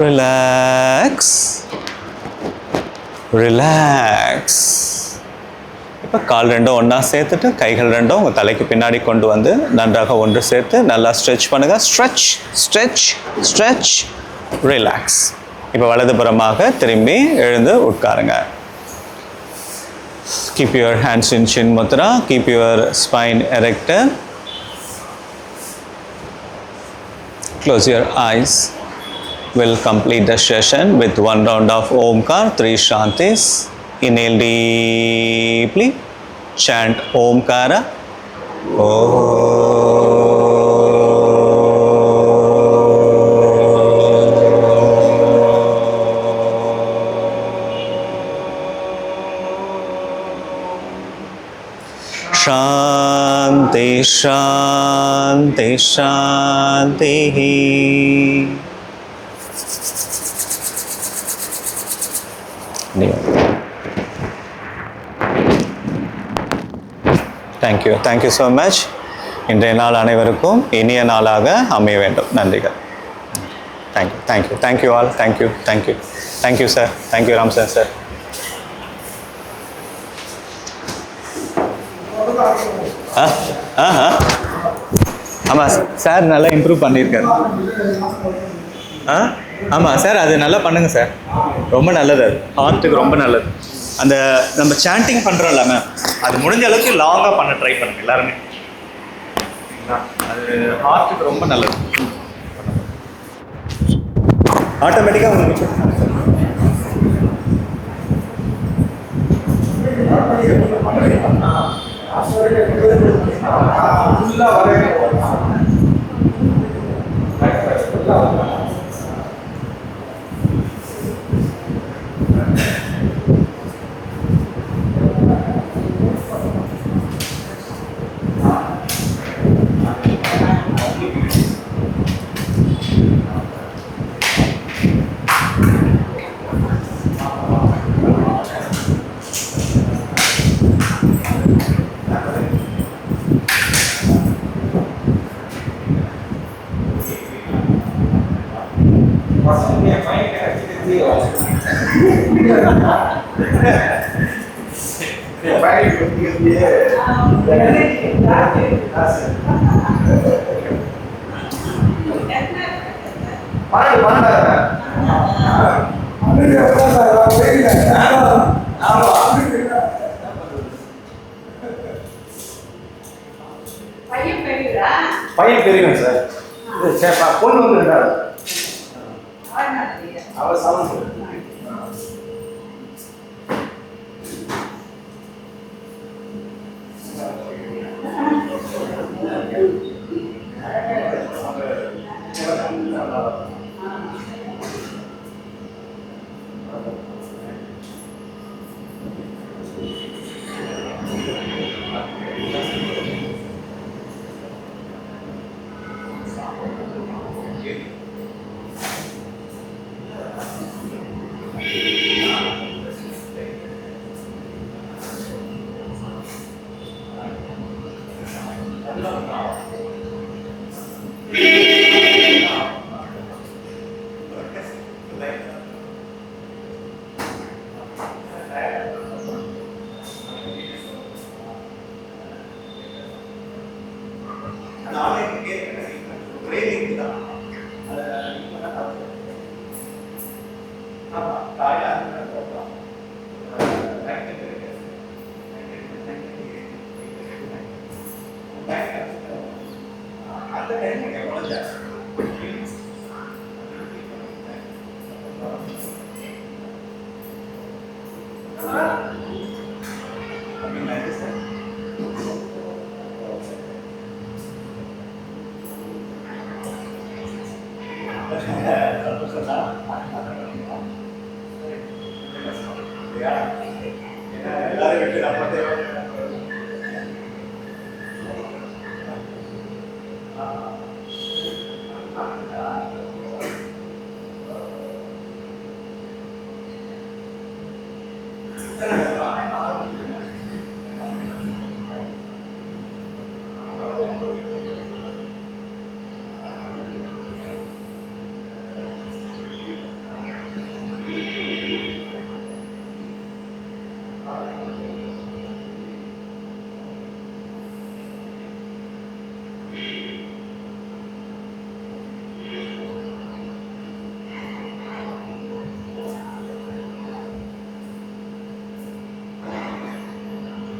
relax, relax. இப்போ கால் ரெண்டும் ஒன்றா சேர்த்துட்டு கைகள் ரெண்டும் உங்கள் தலைக்கு பின்னாடி கொண்டு வந்து நன்றாக ஒன்று சேர்த்து நல்லா ஸ்ட்ரெச் பண்ணுங்கள். Stretch, stretch, stretch, relax. இப்போ வலதுபுறமாக திரும்பி எழுந்து உட்காருங்க. Keep your hands in Chin Mudra. Keep your spine erected. Close your eyes. We'll complete the session with one round of Omkar, 3 Shantis. Inhale deeply. Chant Omkara. Shanti, Shanti, Shanti. Thank you. Thank you so much. இன்றைய நாள் அனைவருக்கும் இனிய நாளாக அமைய வேண்டும். நன்றிகள். Thank you. Thank you. Thank you all. Thank you. Thank you. Thank you sir. Thank you Ramsar sir. ஆமாம் sir நல்லா இம்ப்ரூவ் பண்ணியிருக்காரு. ஆமாம் சார் அது நல்லா பண்ணுங்கள் சார். ரொம்ப நல்லது, அது ஹார்ட்டுக்கு ரொம்ப நல்லது. அந்த நம்ம சாண்டிங் பண்ணுறோம்ல மேம், அது முடிஞ்ச அளவுக்கு லாங்காக பண்ண ட்ரை பண்ணுங்கள் எல்லாருமே. அது ஹார்ட்டுக்கு ரொம்ப நல்லது. ஆட்டோமேட்டிக்காக உங்களுக்கு பையன் பெரியவங்க சார். பொண்ணு வந்து ரெண்டாவது. அவர் சவுண்ட் அந்த டைம் எவ்வளோ